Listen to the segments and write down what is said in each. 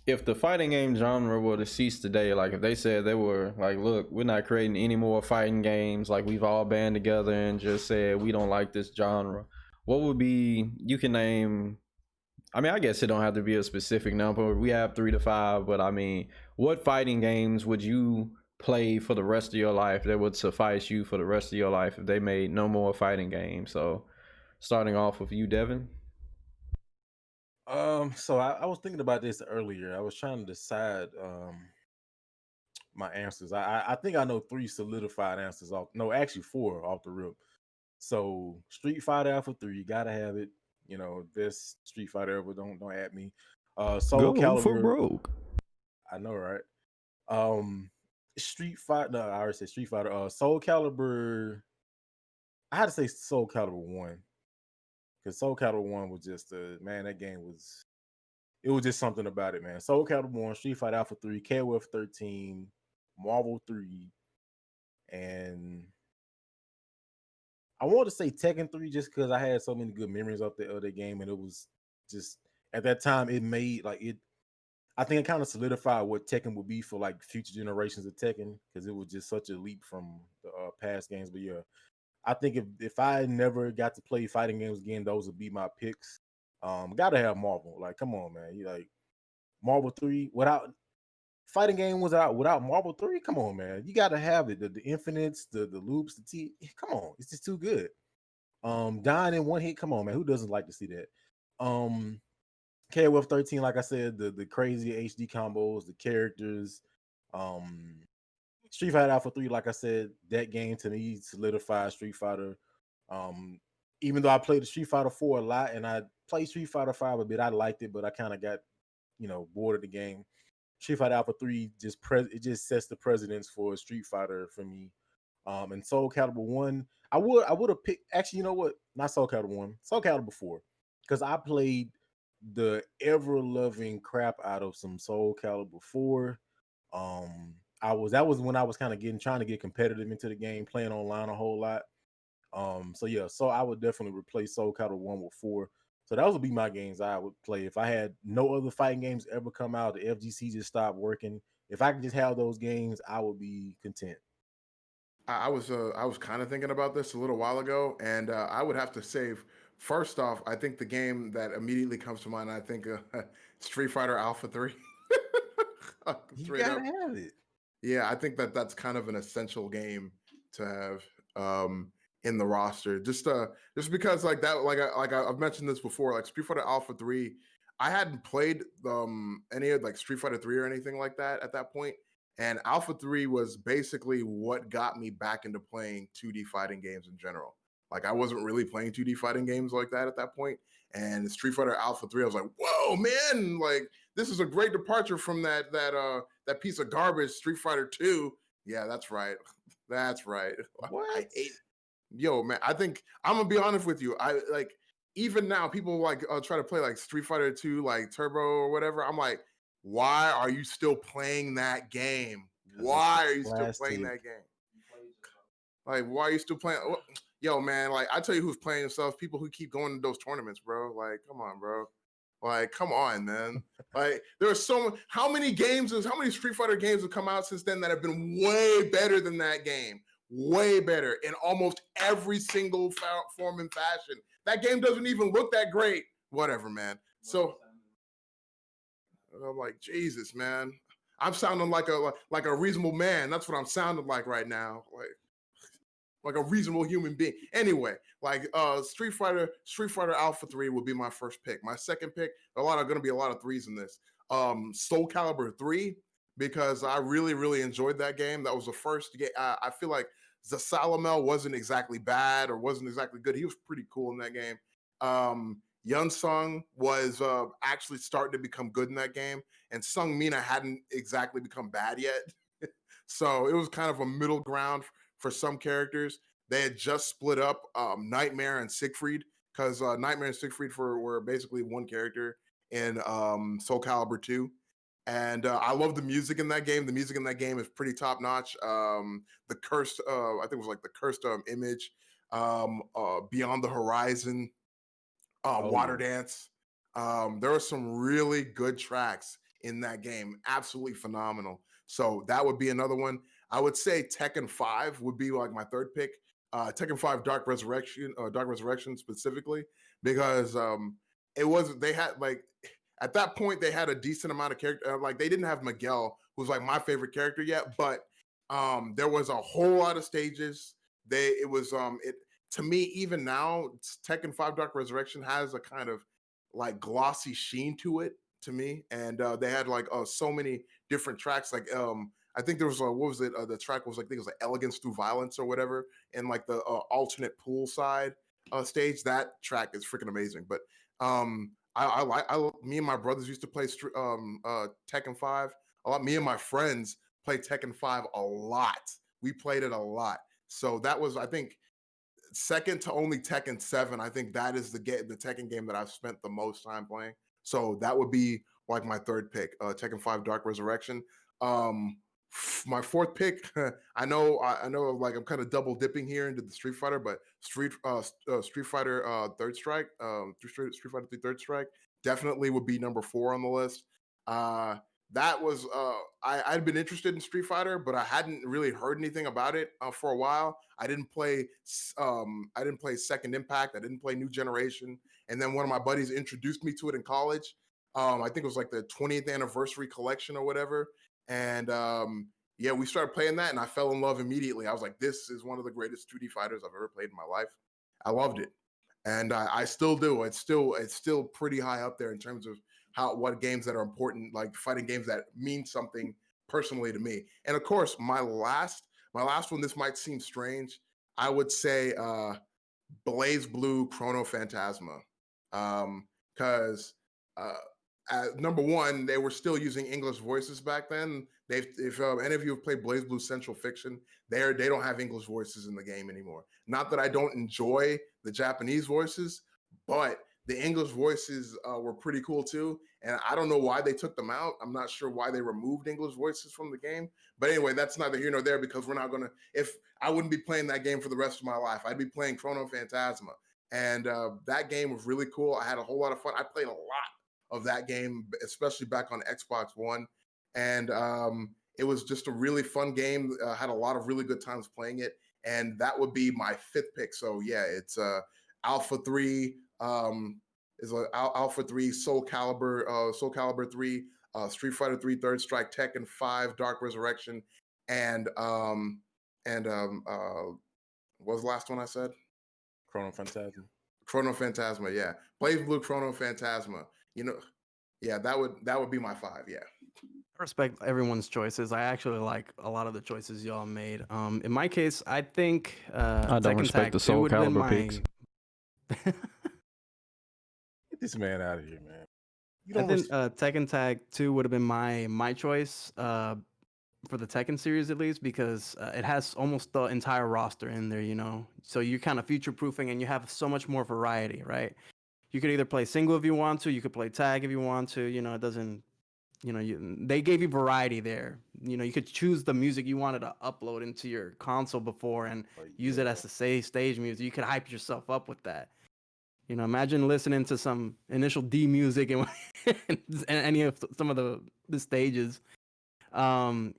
If the fighting game genre were to cease today, like if they said they were like, look, we're not creating any more fighting games, like we've all band together and just said we don't like this genre, what would be, you can name, I mean, I guess it don't have to be a specific number. We have 3 to 5, but I mean, what fighting games would you play for the rest of your life that would suffice you for the rest of your life if they made no more fighting games? So, starting off with you, Devin. So I was thinking about this earlier. I was trying to decide my answers. I think I know three solidified answers off. No, actually four off the rip. So Street Fighter Alpha 3, you gotta have it. You know, this Street Fighter ever don't at me. Soul Go for Calibur, broke. I know, right? Um Street Fighter, no, I already said Street Fighter. Soul Calibur, I had to say Soul Calibur 1. Because Soul Calibur 1 was just man, that game was it was just something about it, man. Soul Calibur 1, Street Fighter Alpha 3, KOF 13, Marvel 3, and I want to say Tekken 3 just because I had so many good memories of the game, and it was just at that time it made like it. I think it kind of solidified what Tekken would be for like future generations of Tekken because it was just such a leap from the past games. But yeah, I think if I never got to play fighting games again, those would be my picks. Gotta have Marvel. Like, come on, man. You like Marvel 3 without fighting game was out without Marvel 3. Come on, man. You gotta have it. The infinites, the loops, the T. Come on, it's just too good. Dying in one hit. Come on, man. Who doesn't like to see that? Um, KOF 13, like I said, the crazy HD combos, the characters. Um, Street Fighter Alpha 3, like I said, that game to me solidified Street Fighter. Um, Even though I played the Street Fighter 4 a lot and I played Street Fighter 5 a bit, I liked it, but I kind of got, bored of the game. Street Fighter Alpha 3 it just sets the precedence for Street Fighter for me. And Soul Calibur 1, I would have picked, actually, you know what? Not Soul Calibur 1, Soul Calibur 4. Because I played the ever loving crap out of some Soul Calibur 4. That was when I was kind of trying to get competitive into the game, playing online a whole lot. So yeah, so I would definitely replace Soul Calibur 1 with 4. So those would be my games I would play if I had no other fighting games ever come out. The FGC just stopped working. If I could just have those games, I would be content. I was kind of thinking about this a little while ago, and I would have to say, first off, I think the game that immediately comes to mind, I think Street Fighter Alpha 3. You Straight gotta up. have it. Yeah, I think that that's kind of an essential game to have in the roster. Just because like that, I've mentioned this before, like Street Fighter Alpha 3, I hadn't played any of like Street Fighter 3 or anything like that at that point. And Alpha 3 was basically what got me back into playing 2D fighting games in general. Like I wasn't really playing 2D fighting games like that at that point. And Street Fighter Alpha 3, I was like, whoa, man, like this is a great departure from that piece of garbage, Street Fighter 2. Yeah, that's right. That's right. I What? ate. Yo, man, I think I'm gonna be honest with you. I like even now people like try to play like Street Fighter 2, like Turbo or whatever. I'm like, why are you still playing that game? Because it's a Why are you still playing classic. that game? Like, why are you still playing? Yo, man, like I tell you who's playing themselves, people who keep going to those tournaments, bro. Like, come on, bro. Like, come on, man. Like, there are how many how many Street Fighter games have come out since then that have been way better than that game? Way better in almost every single form and fashion. That game doesn't even look that great. Whatever, man. So I'm like, Jesus, man. I'm sounding like a reasonable man. That's what I'm sounding like right now. Like a reasonable human being. Anyway, like Street Fighter Alpha 3 would be my first pick. My second pick, gonna be a lot of threes in this. Soul Calibur 3, because I really, really enjoyed that game. That was the first game. I feel like Zasalamel wasn't exactly bad or wasn't exactly good. He was pretty cool in that game. Yun Sung was actually starting to become good in that game, and Sung Mina hadn't exactly become bad yet. So it was kind of a middle ground for some characters. They had just split up Nightmare and Siegfried, because Nightmare and Siegfried were basically one character in Soul Calibur 2. And I love the music in that game. The music in that game is pretty top notch. The cursed, I think it was like the cursed image, Beyond the Horizon, Oh Water yeah. Dance. There are some really good tracks in that game. Absolutely phenomenal. So that would be another one. I would say Tekken 5 would be like my third pick. Tekken 5 Dark Resurrection specifically, because they had like at that point they had a decent amount of character. Like they didn't have Miguel, who's like my favorite character yet, but there was a whole lot of stages. It to me, even now, Tekken 5 Dark Resurrection has a kind of like glossy sheen to it to me, and they had like so many different tracks. Like I think there was what was it? The track was like I think it was like Elegance Through Violence or whatever, and like the alternate poolside stage. That track is freaking amazing. But me and my brothers used to play Tekken 5 a lot. Me and my friends played Tekken 5 a lot. We played it a lot. So that was, I think, second to only Tekken 7. I think that is the Tekken game that I've spent the most time playing. So that would be like my third pick, Tekken 5 Dark Resurrection. My fourth pick, I know, like I'm kind of double dipping here into the Street Fighter, but Street Fighter Third Strike, Street Fighter 3 Third Strike definitely would be number 4 on the list. That was I'd been interested in Street Fighter, but I hadn't really heard anything about it for a while. I didn't play Second Impact. I didn't play New Generation, and then one of my buddies introduced me to it in college. I think it was like the 20th anniversary collection or whatever. And yeah, we started playing that, and I fell in love immediately. I was like, "This is one of the greatest 2D fighters I've ever played in my life." I loved it, and I still do. It's still pretty high up there in terms of what games that are important, like fighting games that mean something personally to me. And of course, my last one. This might seem strange. I would say Blaze Blue Chrono Phantasma, because number one, they were still using English voices back then. If any of you have played Blaze Blue Central Fiction, they don't have English voices in the game anymore. Not that I don't enjoy the Japanese voices, but the English voices were pretty cool too. And I don't know why they took them out. I'm not sure why they removed English voices from the game. But anyway, that's neither here nor there, because we're not gonna. If I wouldn't be playing that game for the rest of my life, I'd be playing Chrono Phantasma. And that game was really cool. I had a whole lot of fun. I played a lot of that game, especially back on Xbox One. And it was just a really fun game. Had a lot of really good times playing it. And that would be my fifth pick. So yeah, it's Alpha 3, Alpha 3, Soul Calibur 3, Street Fighter 3 Third Strike, Tekken 5, Dark Resurrection, and what was the last one I said? Chrono Phantasma. Chrono Phantasma, yeah. Blaze Blue Chrono Phantasma. Yeah, that would be my 5, yeah. I respect everyone's choices. I actually like a lot of the choices y'all made. In my case, I think I don't respect the Soul Calibur picks. Get this man out of here, man. I think Tekken Tag 2 would have been my choice for the Tekken series, at least, because it has almost the entire roster in there, So you're kind of future-proofing, and you have so much more variety, right? You could either play single if you want to, you could play tag if you want to, it doesn't, they gave you variety there. You could choose the music you wanted to upload into your console before and use it as the stage music. You could hype yourself up with that. Imagine listening to some initial D music and any of some of the stages. Marvel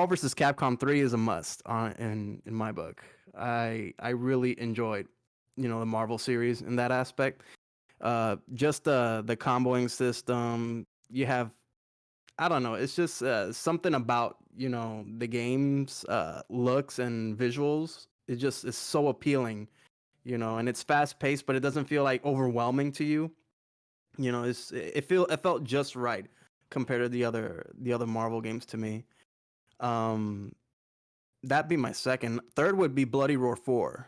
vs. Capcom 3 is a must in my book. I really enjoyed, the Marvel series in that aspect. Just the comboing system. You have, I don't know, it's just something about, the game's looks and visuals. It just is so appealing. And it's fast paced, but it doesn't feel like overwhelming to you. It felt just right compared to the other Marvel games to me. That'd be my second. Third would be Bloody Roar 4.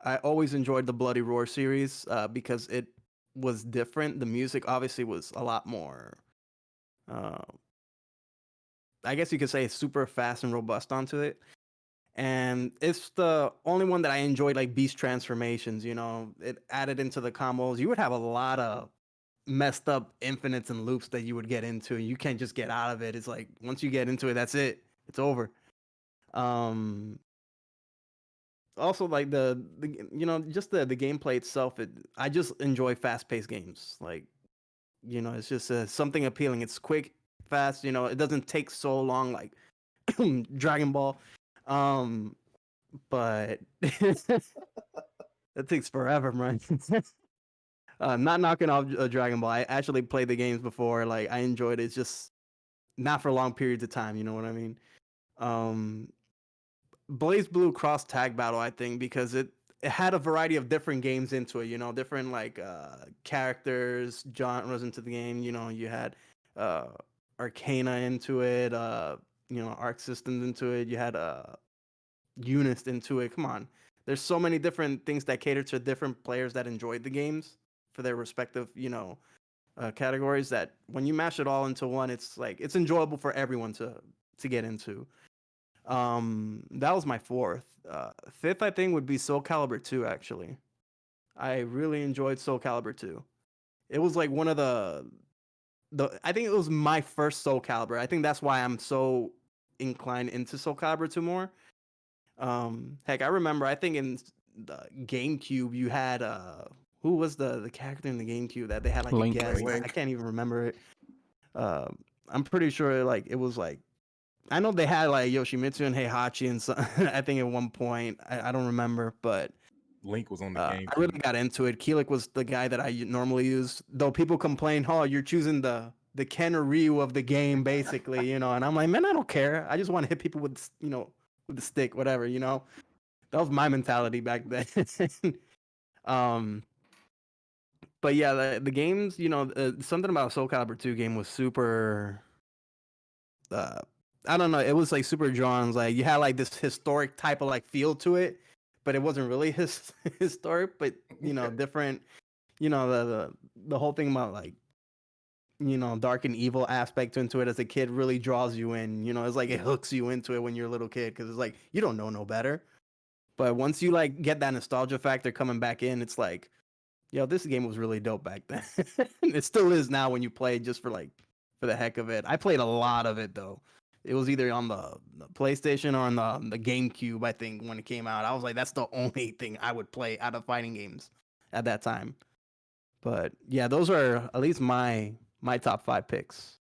I always enjoyed the Bloody Roar series because it was different. The music obviously was a lot more. I guess you could say super fast and robust onto it. And it's the only one that I enjoyed, like beast transformations, it added into the combos. You would have a lot of messed up infinites and loops that you would get into. You can't just get out of it. It's like, once you get into it, that's it. It's over. Also, like just the gameplay itself, I just enjoy fast-paced games. Like, You know, it's just something appealing. It's quick, fast. You know, it doesn't take so long like Dragon Ball. But it takes forever, man. Not knocking off Dragon Ball. I actually played the games before. Like I enjoyed it. It's just not for long periods of time. You know what I mean? Um, Blaze Blue Cross Tag Battle, I think, because it had a variety of different games into it. You know, different like characters, genres into the game. You know, you had Arcana into it. You know, Arc Systems into it. You had Unist into it. Come on, there's so many different things that cater to different players that enjoyed the games for their respective, you know, categories. That when you mash it all into one, it's like it's enjoyable for everyone to get into. That was my fourth. Fifth, I think, would be Soul Calibur 2. Actually, I really enjoyed Soul Calibur 2. It was like one of the. I think it was my first Soul Calibur. I think that's why I'm so inclined into Soul Calibur 2 more. Heck, I remember. I think in the GameCube, you had who was the character in the GameCube that they had like Link. a guest? Link. I can't even remember it. I'm pretty sure like it was like I know they had like Yoshimitsu and Heihachi and so, I think at one point I don't remember, but Link was on the game. I really got into it. Keelik was the guy that I normally use, though people complain, "Oh, you're choosing the Ken or Ryu of the game, basically," you know. And I'm like, man, I don't care. I just want to hit people with you know with the stick, whatever, you know. That was my mentality back then. um, but yeah, the games, you know, something about Soul Calibur 2 game was super. Uh, I don't know. It was like super drawn. Like you had like this historic type of like feel to it, but it wasn't really historic. But you know, Okay. different. You know, the whole thing about like you know dark and evil aspect into it as a kid really draws you in. You know, it's like it hooks you into it when you're a little kid because it's like you don't know no better. But once you like get that nostalgia factor coming back in, it's like, yo, this game was really dope back then. It still is now when you play just for like for the heck of it. I played a lot of it though. It was either on the PlayStation or on the GameCube, I think, when it came out. I was like, that's the only thing I would play out of fighting games at that time. But yeah, those are at least my top 5 picks.